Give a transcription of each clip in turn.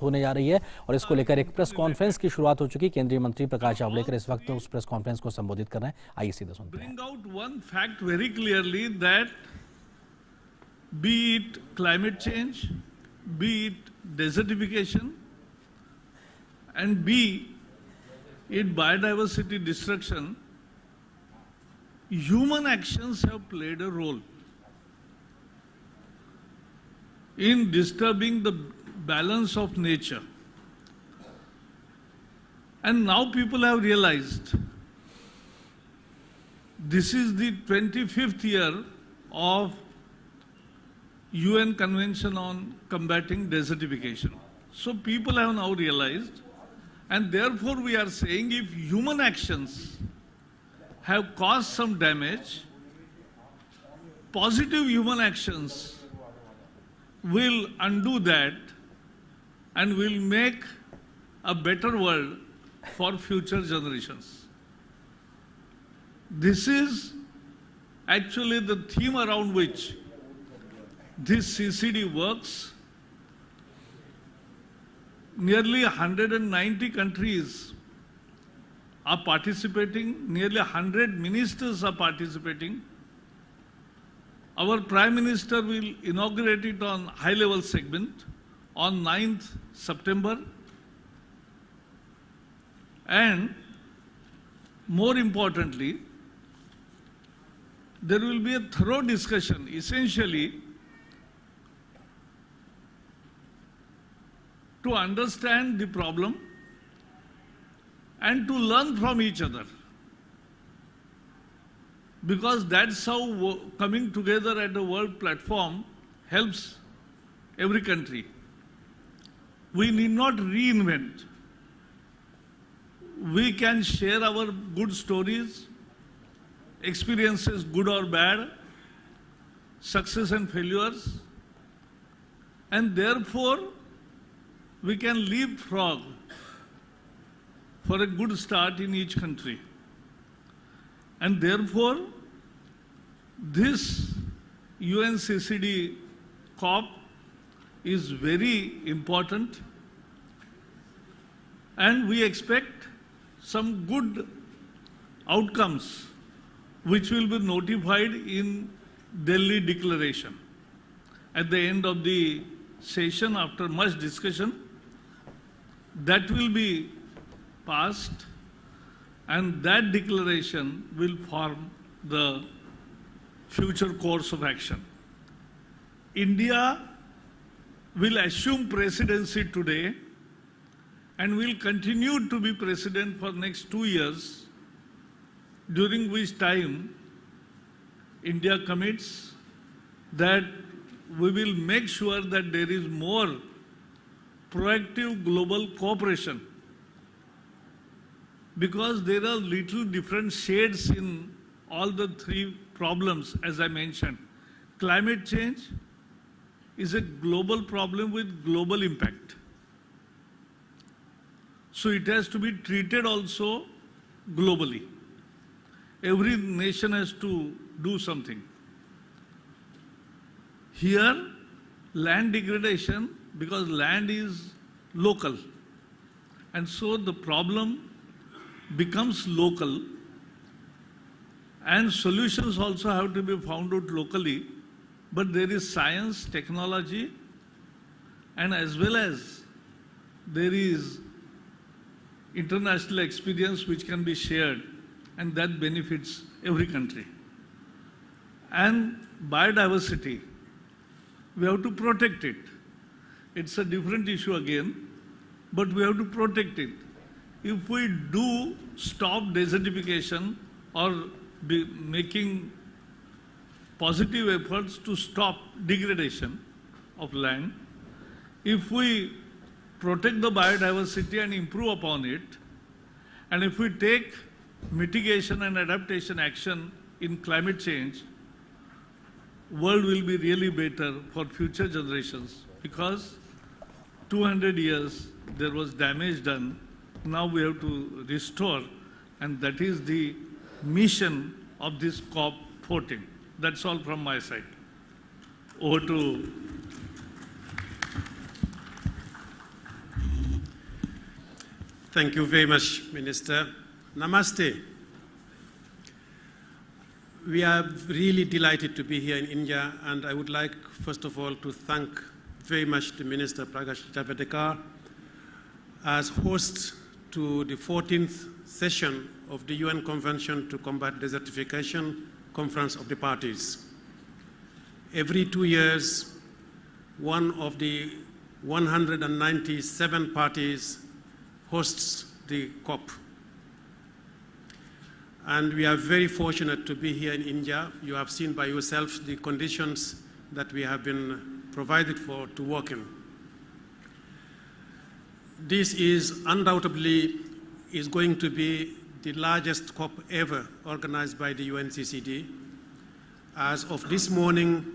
होने जा रही है और इसको लेकर एक प्रेस कॉन्फ्रेंस की शुरुआत हो चुकी। केंद्रीय मंत्री प्रकाश जावड़ेकर इस वक्त उस प्रेस कॉन्फ्रेंस को संबोधित कर रहे हैं। आइए सीधे सुनते हैं। Bring out one fact very clearly that be it climate change, be it desertification, and be it biodiversity destruction, human actions have played a role in disturbing the balance of nature. And now people have realized this is the 25th year of UN Convention on Combating Desertification. So people have now realized, and therefore we are saying if human actions have caused some damage, positive human actions will undo that and will make a better world for future generations. This is actually the theme around which this CCD works. Nearly 190 countries are participating, nearly 100 ministers are participating. Our Prime Minister will inaugurate it on high-level segment on 9th September. And more importantly, there will be a thorough discussion, essentially, to understand the problem and to learn from each other. Because that's how coming together at a world platform helps every country. We need not reinvent. We can share our good stories, experiences, good or bad, success and failures, and therefore we can leapfrog for a good start in each country. And therefore, this UNCCD COP is very important, and we expect some good outcomes which will be notified in Delhi Declaration. At the end of the session, after much discussion, that will be passed, and that declaration will form the future course of action. India will assume presidency today and will continue to be president for next 2 years, during which time India commits that we will make sure that there is more proactive global cooperation, because there are little different shades in all the three problems, as I mentioned. Climate change is a global problem with global impact. So it has to be treated also globally. Every nation has to do something. Here, land degradation, because land is local, and so the problem becomes local, and solutions also have to be found out locally, but there is science, technology, and as well as there is international experience which can be shared, and that benefits every country. And biodiversity, we have to protect it. It's a different issue again, but we have to protect it. If we do stop desertification or be making positive efforts to stop degradation of land, if we protect the biodiversity and improve upon it, and if we take mitigation and adaptation action in climate change, world will be really better for future generations, because 200 years there was damage done. Now we have to restore, and that is the mission of this COP14. That's all from my side. Over to Thank you very much, Minister. Namaste. We are really delighted to be here in India, and I would like, first of all, to thank very much the Minister Prakash Javdekar as host to the 14th session of the UN Convention to Combat Desertification Conference of the Parties. Every 2 years, one of the 197 parties hosts the COP. And we are very fortunate to be here in India. You have seen by yourself the conditions that we have been provided for to work in. This is undoubtedly going to be the largest COP ever organized by the UNCCD. As of this morning,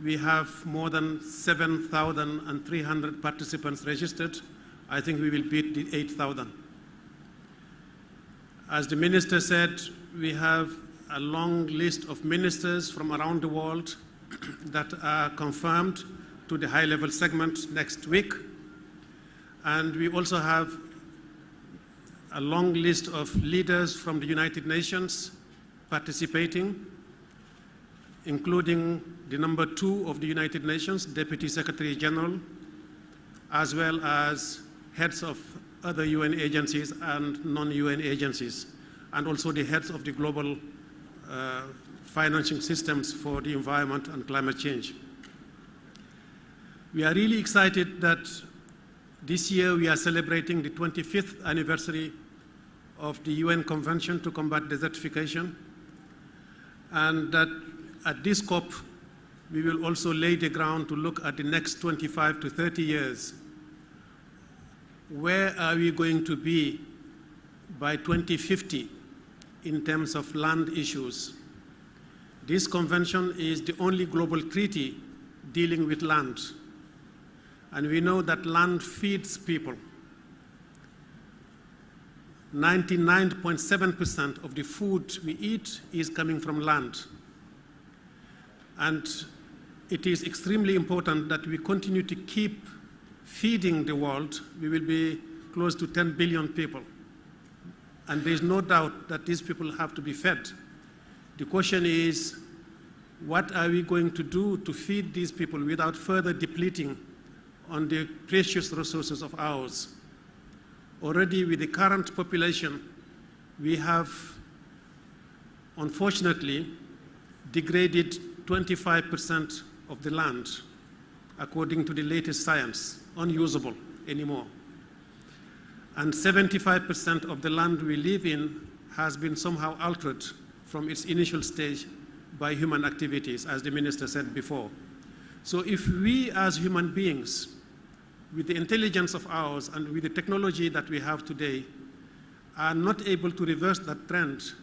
we have more than 7,300 participants registered. I think we will beat the 8,000. As the minister said, we have a long list of ministers from around the world that are confirmed to the high-level segment next week. And we also have a long list of leaders from the United Nations participating, including the number 2 of the United Nations, Deputy Secretary General, as well as heads of other UN agencies and non-UN agencies, and also the heads of the global financing systems for the environment and climate change. We are really excited that this year we are celebrating the 25th anniversary of the UN Convention to Combat Desertification, and that at this COP we will also lay the ground to look at the next 25 to 30 years. Where are we going to be by 2050 in terms of land issues? This convention is the only global treaty dealing with land. And we know that land feeds people. 99.7% of the food we eat is coming from land. And it is extremely important that we continue to keep feeding the world. We will be close to 10 billion people. And there is no doubt that these people have to be fed. The question is, what are we going to do to feed these people without further depleting on the precious resources of ours? Already with the current population, we have, unfortunately, degraded 25% of the land, according to the latest science, unusable anymore. And 75% of the land we live in has been somehow altered from its initial stage by human activities, as the minister said before. So if we as human beings, with the intelligence of ours and with the technology that we have today, are not able to reverse that trend,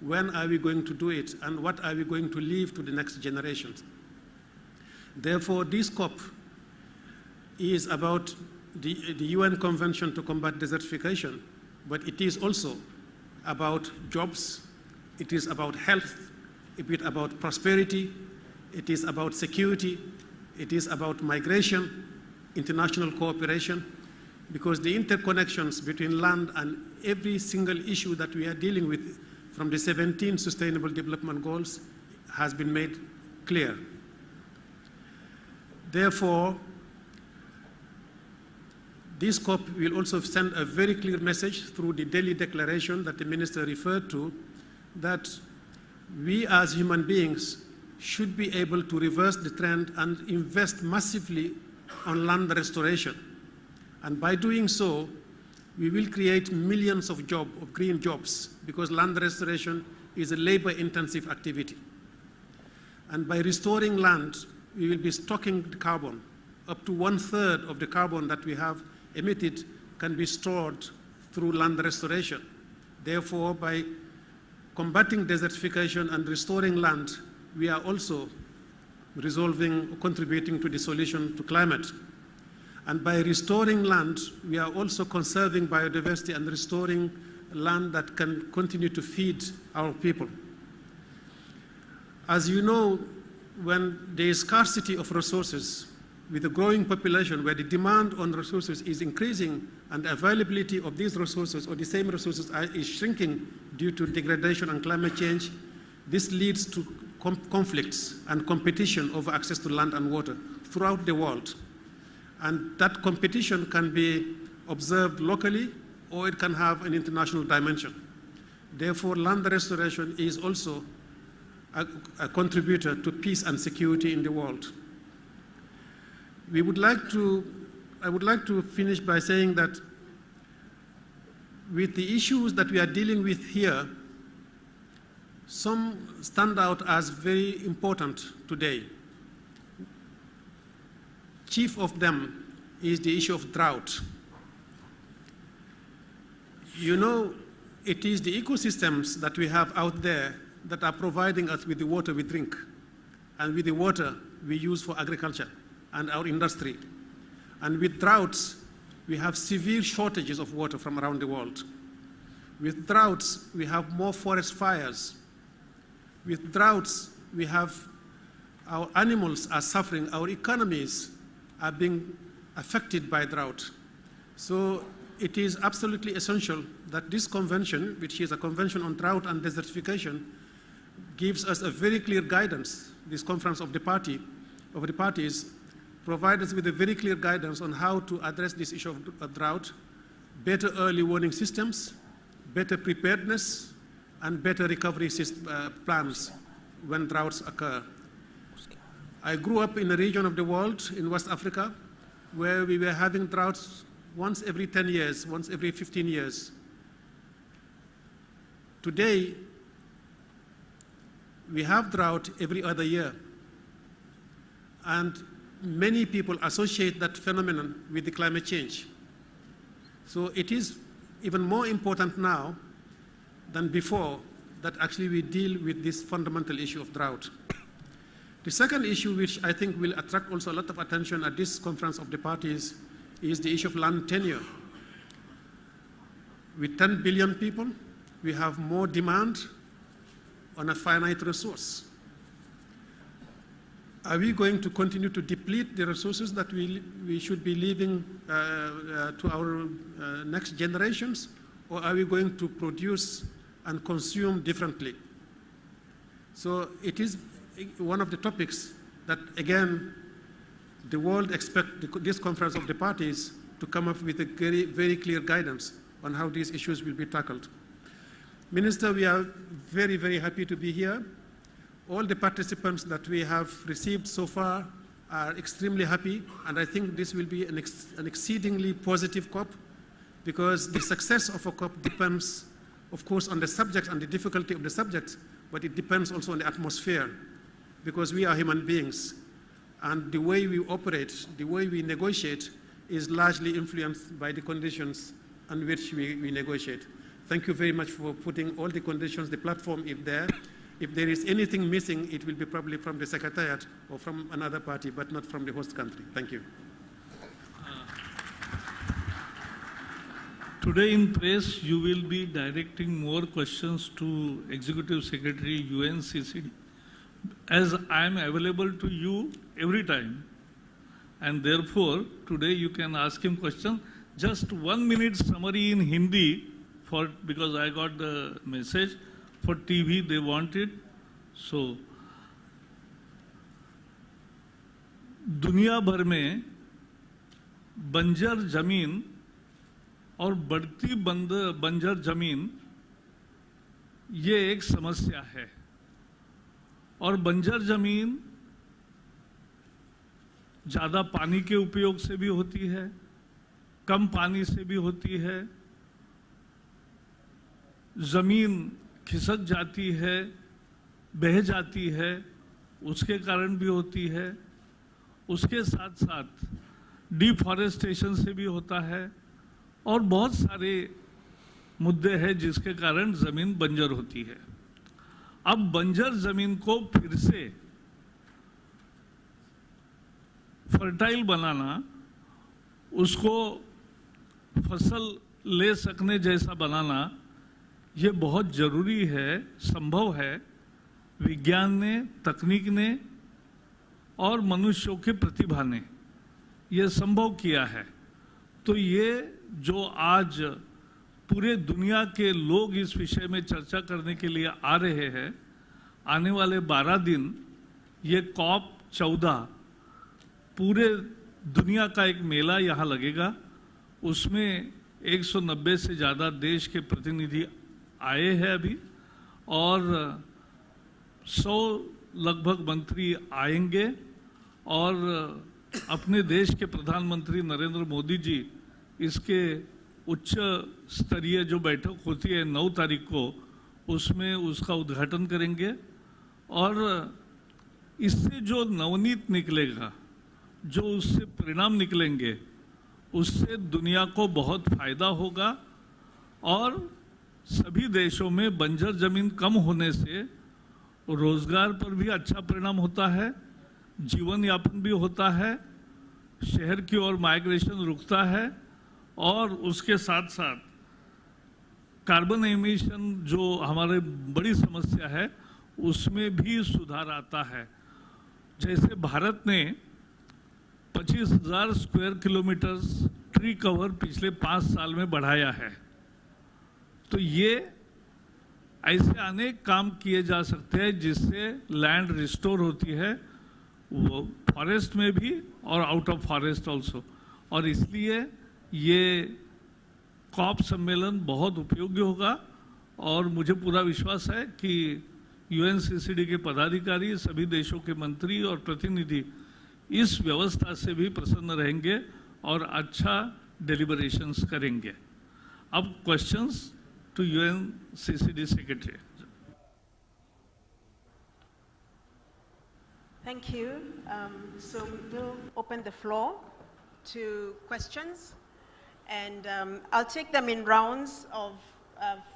when are we going to do it, and what are we going to leave to the next generations? Therefore, this COP is about the UN Convention to Combat Desertification, but it is also about jobs, it is about health, it is about prosperity, it is about security, it is about migration, international cooperation, because the interconnections between land and every single issue that we are dealing with from the 17 Sustainable Development Goals has been made clear. Therefore, this COP will also send a very clear message through the Delhi Declaration that the minister referred to, that we as human beings should be able to reverse the trend and invest massively on land restoration. And by doing so, we will create millions of green jobs, because land restoration is a labor-intensive activity. And by restoring land, we will be stocking the carbon. Up to 1/3 of the carbon that we have emitted can be stored through land restoration. Therefore, by combating desertification and restoring land, we are also contributing to the solution to climate. And by restoring land, we are also conserving biodiversity and restoring land that can continue to feed our people. As you know, when there is scarcity of resources, with a growing population where the demand on resources is increasing and the availability of these resources or the same resources is shrinking due to degradation and climate change, this leads to conflicts and competition over access to land and water throughout the world. And that competition can be observed locally or it can have an international dimension. Therefore, land restoration is also a contributor to peace and security in the world. I would like to finish by saying that with the issues that we are dealing with here, some stand out as very important today. Chief of them is the issue of drought. You know, it is the ecosystems that we have out there that are providing us with the water we drink and with the water we use for agriculture and our industry. And with droughts, we have severe shortages of water from around the world. With droughts, we have more forest fires. With droughts, we have our animals are suffering, our economies are being affected by drought. So it is absolutely essential that this convention, which is a convention on drought and desertification, gives us a very clear guidance. This conference of the parties provide us with a very clear guidance on how to address this issue of drought, better early warning systems, better preparedness, and better recovery plans when droughts occur. I grew up in a region of the world in West Africa where we were having droughts once every 10 years, once every 15 years. Today, we have drought every other year. And many people associate that phenomenon with the climate change. So it is even more important now than before that actually we deal with this fundamental issue of drought. The second issue, which I think will attract also a lot of attention at this conference of the parties, is the issue of land tenure. With 10 billion people, we have more demand on a finite resource. Are we going to continue to deplete the resources that we should be leaving to our next generations, or are we going to produce and consume differently? So it is one of the topics that, again, the world expects this conference of the parties to come up with a very, very clear guidance on how these issues will be tackled. Minister, we are very, very happy to be here. All the participants that we have received so far are extremely happy, and I think this will be an exceedingly positive COP, because the success of a COP depends, of course, on the subject and the difficulty of the subject, but it depends also on the atmosphere, because we are human beings, and the way we operate, the way we negotiate, is largely influenced by the conditions on which we negotiate. Thank you very much for putting all the conditions. The platform is there. If there is anything missing, it will be probably from the Secretariat or from another party, but not from the host country. Thank you. Today in press, you will be directing more questions to Executive Secretary UNCCD, as I am available to you every time. And therefore, today you can ask him questions. Just 1 minute summary in Hindi, because I got the message. For TV, they want it. So, दुनिया भर में बंजर जमीन और बढ़ती बंजर जमीन ये एक समस्या है, और बंजर जमीन ज़्यादा पानी के उपयोग से भी होती है, कम पानी से भी होती है, ज़मीन खिसक जाती है, बह जाती है, उसके कारण भी होती है, उसके साथ साथ डिफॉरेस्टेशन से भी होता है, और बहुत सारे मुद्दे हैं जिसके कारण ज़मीन बंजर होती है। अब बंजर ज़मीन को फिर से फर्टाइल बनाना, उसको फसल ले सकने जैसा बनाना, ये बहुत ज़रूरी है, संभव है। विज्ञान ने, तकनीक ने और मनुष्यों की प्रतिभा ने ये संभव किया है। तो ये जो आज पूरे दुनिया के लोग इस विषय में चर्चा करने के लिए आ रहे हैं, आने वाले 12 दिन ये COP14 पूरे दुनिया का एक मेला यहाँ लगेगा। उसमें 190 से ज़्यादा देश के प्रतिनिधि आए हैं अभी, और 100 लगभग मंत्री आएंगे, और अपने देश के प्रधानमंत्री नरेंद्र मोदी जी इसके उच्च स्तरीय जो बैठक होती है 9 तारीख को, उसमें उसका उद्घाटन करेंगे। और इससे जो नवनीत निकलेगा, जो उससे परिणाम निकलेंगे, उससे दुनिया को बहुत फायदा होगा। और सभी देशों में बंजर जमीन कम होने से रोजगार पर भी अच्छा परिणाम होता है, जीवन यापन भी होता है, शहर की ओर माइग्रेशन रुकता है, और उसके साथ साथ कार्बन एमिशन जो हमारे बड़ी समस्या है उसमें भी सुधार आता है। जैसे भारत ने 25,000 स्क्वायर किलोमीटर ट्री कवर पिछले 5 साल में बढ़ाया है। तो ये ऐसे अनेक काम किए जा सकते हैं जिससे लैंड रिस्टोर होती है, वो फॉरेस्ट में भी और आउट ऑफ फॉरेस्ट ऑल्सो। और इसलिए ये COP सम्मेलन बहुत उपयोगी होगा, और मुझे पूरा विश्वास है कि UNCCD के पदाधिकारी, सभी देशों के मंत्री और प्रतिनिधि इस व्यवस्था से भी प्रसन्न रहेंगे और अच्छा डिलिबरेशंस करेंगे। अब questions to UNCCD secretary. Thank you. So we'll open the floor to questions, and I'll take them in rounds of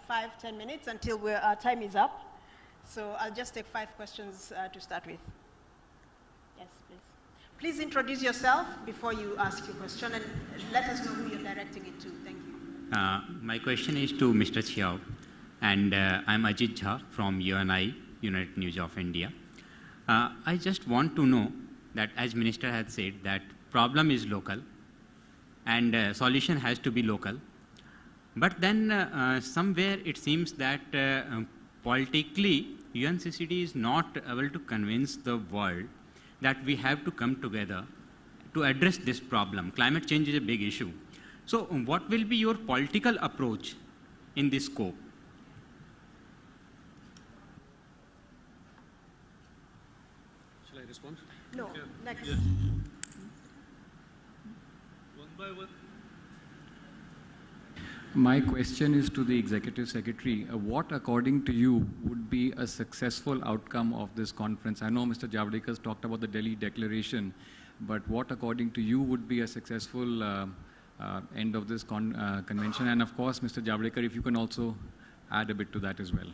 5-10 minutes until our time is up. So I'll just take 5 questions to start with. Yes, please. Please introduce yourself before you ask your question, and let us know who you're directing it to. Thank you. My question is to Mr. Chiao, and I'm Ajit Jha from UNI, United News of India. I just want to know that, as Minister had said, that problem is local and solution has to be local. But then somewhere it seems that politically UNCCD is not able to convince the world that we have to come together to address this problem. Climate change is a big issue. So what will be your political approach in this scope? Shall I respond? No, next. Yes. One by one. My question is to the Executive Secretary. What, according to you, would be a successful outcome of this conference? I know Mr. Javdekar has talked about the Delhi Declaration, but what, according to you, would be a successful end of this convention? And of course, Mr. Javdekar, if you can also add a bit to that as well.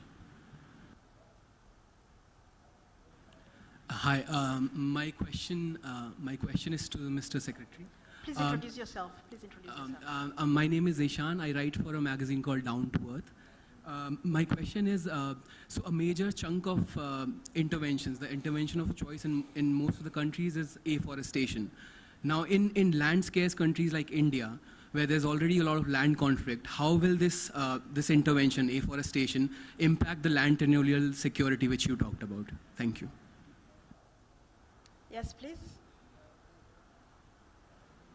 Hi, my question is to Mr. Secretary. Please introduce yourself. Please introduce yourself. My name is Ishan. I write for a magazine called Down to Earth. My question is, so a major chunk of interventions, the intervention of choice in most of the countries is afforestation. Now, in land-scarce countries like India, where there's already a lot of land conflict, how will this intervention, afforestation, impact the land tenure security which you talked about? Thank you. Yes, please.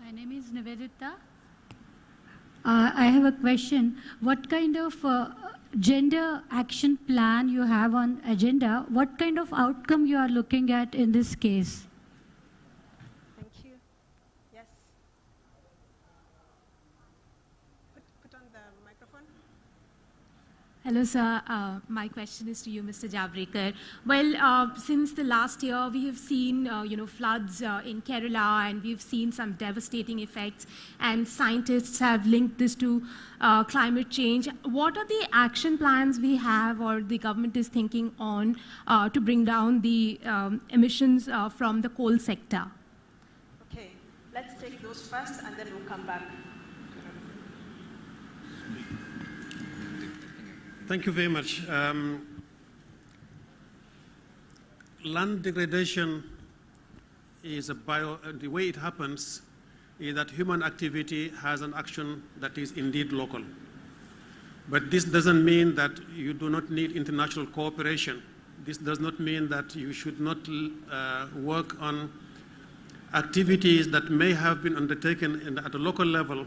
My name is Nivedita. I have a question. What kind of gender action plan you have on agenda? What kind of outcome you are looking at in this case? Thank you. Yes. Put on the microphone. Hello, sir. My question is to you, Mr. Javdekar. Well, since the last year, we have seen, floods in Kerala, and we've seen some devastating effects, and scientists have linked this to climate change. What are the action plans we have, or the government is thinking on, to bring down the emissions from the coal sector? Okay, let's take those first, and then we'll come back. Thank you very much. Land degradation is the way it happens is that human activity has an action that is indeed local. But this doesn't mean that you do not need international cooperation. This does not mean that you should not work on activities that may have been undertaken at a local level,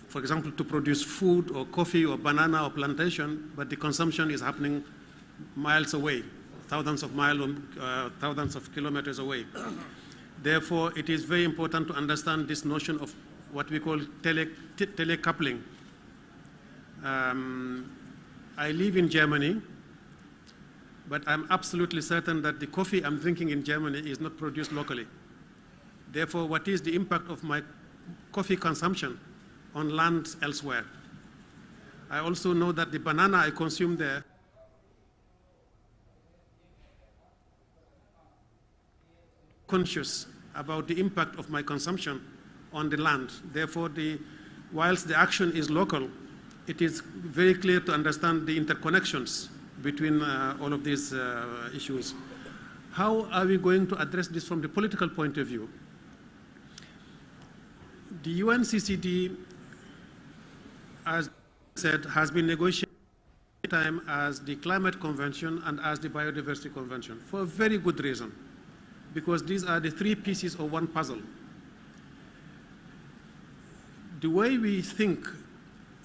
for example, to produce food or coffee or banana or plantation, but the consumption is happening miles away, thousands of miles or thousands of kilometers away. Therefore, it is very important to understand this notion of what we call telecoupling. I live in Germany, but I'm absolutely certain that the coffee I'm drinking in Germany is not produced locally. Therefore, what is the impact of my coffee consumption on land elsewhere? I also know that the banana I consume there conscious about the impact of my consumption on the land. Therefore, whilst the action is local, it is very clear to understand the interconnections between all of these issues. How are we going to address this from the political point of view? The UNCCD, as I said, has been negotiating time as the Climate Convention and as the Biodiversity Convention for a very good reason, because these are the three pieces of one puzzle. The way we think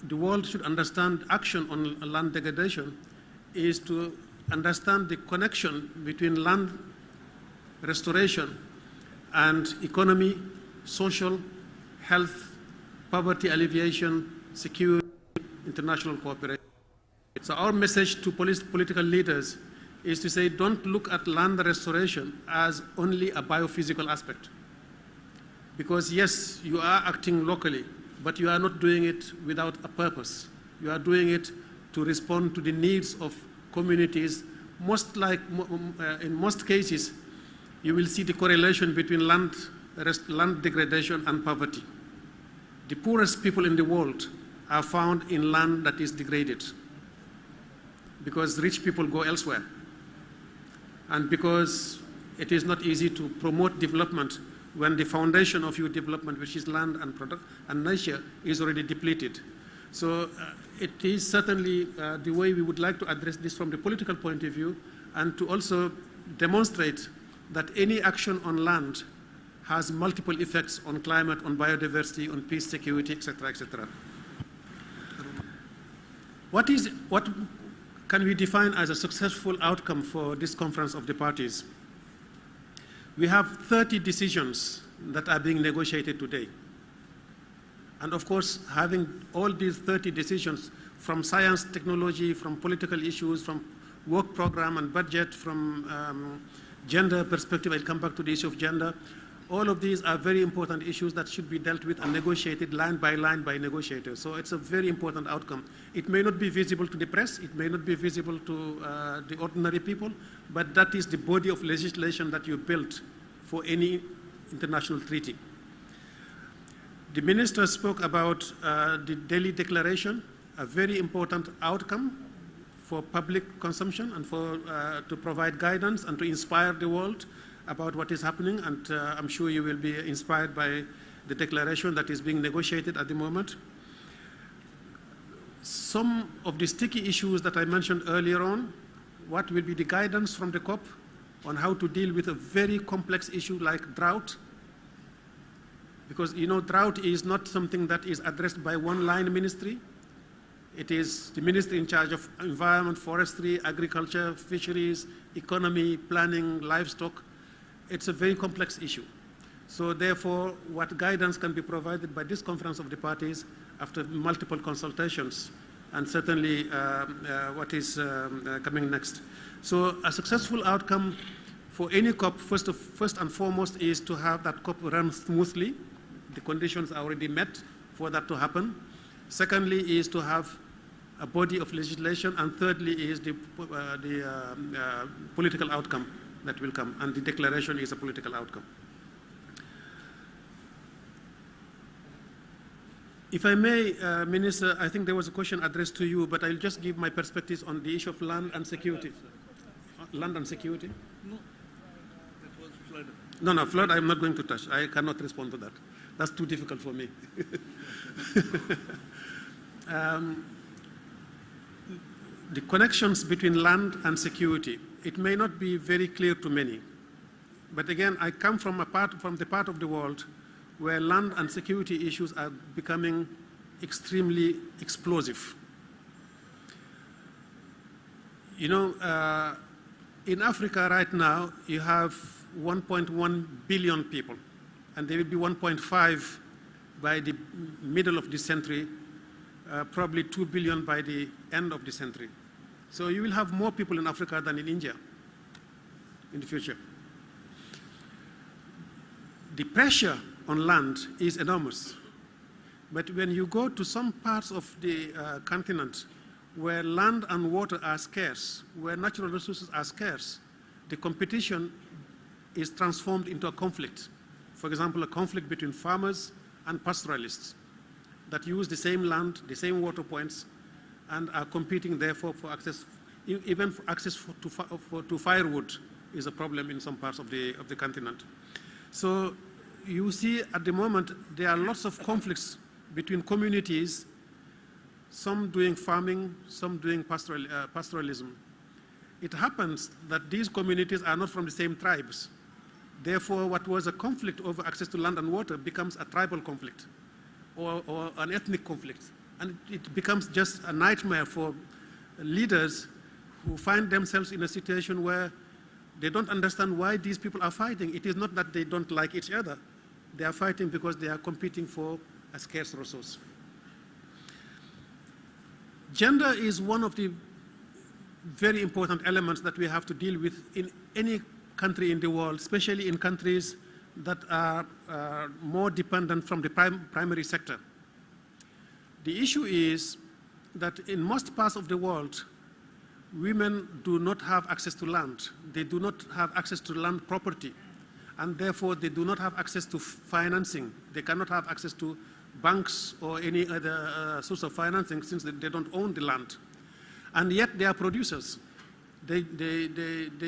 the world should understand action on land degradation is to understand the connection between land restoration and economy, social, health, poverty alleviation, security, international cooperation. So our message to political leaders is to say, don't look at land restoration as only a biophysical aspect. Because yes, you are acting locally, but you are not doing it without a purpose. You are doing it to respond to the needs of communities. In most cases, you will see the correlation between land degradation and poverty. The poorest people in the world are found in land that is degraded because rich people go elsewhere, and because it is not easy to promote development when the foundation of your development, which is land and nature, is already depleted. So it is certainly the way we would like to address this from the political point of view, and to also demonstrate that any action on land has multiple effects on climate, on biodiversity, on peace, security, etc., etc. What can we define as a successful outcome for this conference of the parties? We have 30 decisions that are being negotiated today. And of course, having all these 30 decisions from science, technology, from political issues, from work program and budget, from gender perspective, I'll come back to the issue of gender. All of these are very important issues that should be dealt with and negotiated line by negotiators. So it's a very important outcome. It may not be visible to the press, it may not be visible to the ordinary people, but that is the body of legislation that you built for any international treaty. The minister spoke about the Delhi Declaration, a very important outcome for public consumption and for to provide guidance and to inspire the world about what is happening, and I'm sure you will be inspired by the declaration that is being negotiated at the moment. Some of the sticky issues that I mentioned earlier on, what will be the guidance from the COP on how to deal with a very complex issue like drought? Because, you know, drought is not something that is addressed by one line ministry. It is the ministry in charge of environment, forestry, agriculture, fisheries, economy, planning, livestock. It's a very complex issue. So therefore, what guidance can be provided by this conference of the parties after multiple consultations, and certainly what is coming next. So a successful outcome for any COP, first and foremost, is to have that COP run smoothly. The conditions are already met for that to happen. Secondly is to have a body of legislation, and thirdly is the political outcome that will come, and the declaration is a political outcome. If I may, Minister, I think there was a question addressed to you, but I'll just give my perspectives on the issue of land and security. Land and security? No, that was flood. No, flood I'm not going to touch. I cannot respond to that. That's too difficult for me. The connections between land and security, it may not be very clear to many. But again, I come from the part of the world where land and security issues are becoming extremely explosive. You know, in Africa right now, you have 1.1 billion people, and there will be 1.5 by the middle of this century, probably 2 billion by the end of the century. So you will have more people in Africa than in India in the future. The pressure on land is enormous. But when you go to some parts of the continent where land and water are scarce, where natural resources are scarce, the competition is transformed into a conflict. For example, a conflict between farmers and pastoralists that use the same land, the same water points, and are competing therefore for access, even for access to firewood is a problem in some parts of the continent. So you see at the moment there are lots of conflicts between communities, some doing farming, some doing pastoralism. It happens that these communities are not from the same tribes. Therefore, what was a conflict over access to land and water becomes a tribal conflict or an ethnic conflict. And it becomes just a nightmare for leaders who find themselves in a situation where they don't understand why these people are fighting. It is not that they don't like each other. They are fighting because they are competing for a scarce resource. Gender is one of the very important elements that we have to deal with in any country in the world, especially in countries that are more dependent from the primary sector. The issue is that in most parts of the world, women do not have access to land. They do not have access to land property, and therefore they do not have access to financing. They cannot have access to banks or any other source of financing since they don't own the land. And yet they are producers. They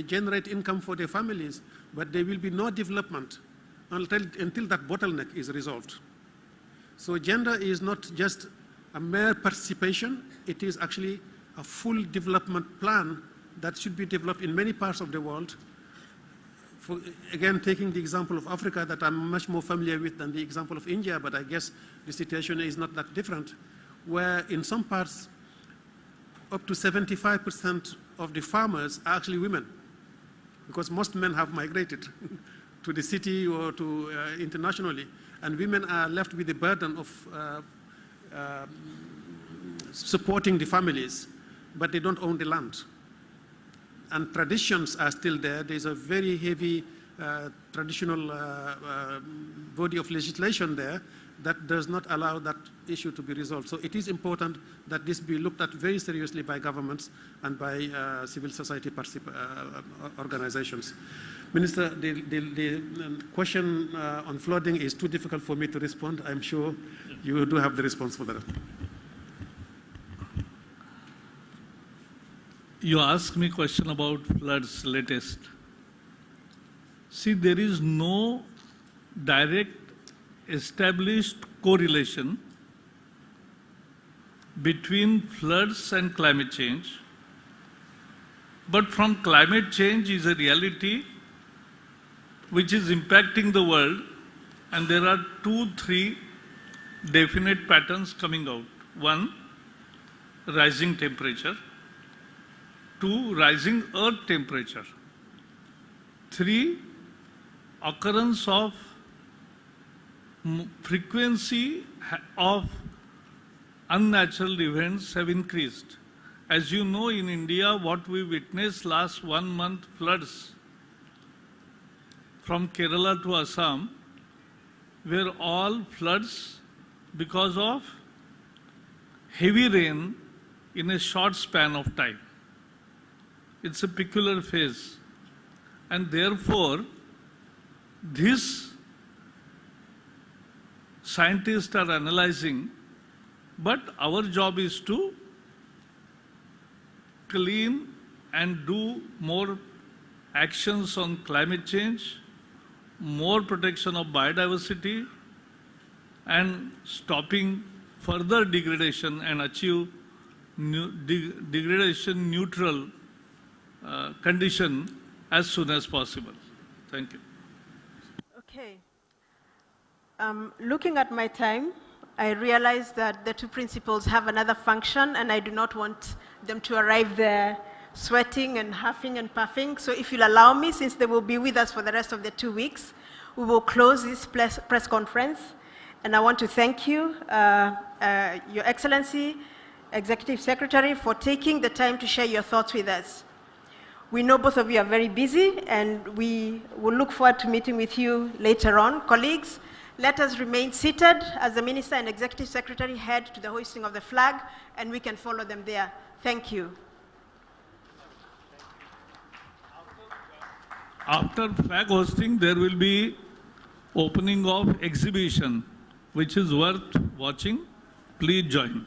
generate income for their families, but there will be no development until that bottleneck is resolved. So gender is not just a mere participation, it is actually a full development plan that should be developed in many parts of the world. For, again, taking the example of Africa that I'm much more familiar with than the example of India, but I guess the situation is not that different, where in some parts, up to 75% of the farmers are actually women, because most men have migrated to the city or to internationally, and women are left with the burden of supporting the families, but they don't own the land. And traditions are still there. There's a very heavy traditional body of legislation there that does not allow that issue to be resolved. So it is important that this be looked at very seriously by governments and by civil society organizations. Minister, the question on flooding is too difficult for me to respond. I'm sure you do have the response for that. You asked me a question about floods latest. See, there is no direct established correlation between floods and climate change. But from climate change is a reality which is impacting the world, and there are 2-3 definite patterns coming out. 1, rising temperature. 2, rising earth temperature. 3, occurrence of frequency of unnatural events have increased. As you know, in India, what we witnessed last 1 month floods from Kerala to Assam were all floods because of heavy rain in a short span of time. It's a peculiar phase. And therefore, this scientists are analyzing, but our job is to clean and do more actions on climate change, more protection of biodiversity, and stopping further degradation and achieve degradation neutral condition as soon as possible. Thank you. Okay. Looking at my time, I realize that the two principals have another function and I do not want them to arrive there sweating and huffing and puffing. So if you'll allow me, since they will be with us for the rest of the 2 weeks, we will close this press conference. And I want to thank you, Your Excellency, Executive Secretary, for taking the time to share your thoughts with us. We know both of you are very busy, and we will look forward to meeting with you later on. Colleagues, let us remain seated as the Minister and Executive Secretary head to the hoisting of the flag, and we can follow them there. Thank you. After flag hosting, there will be opening of exhibition, which is worth watching. Please join.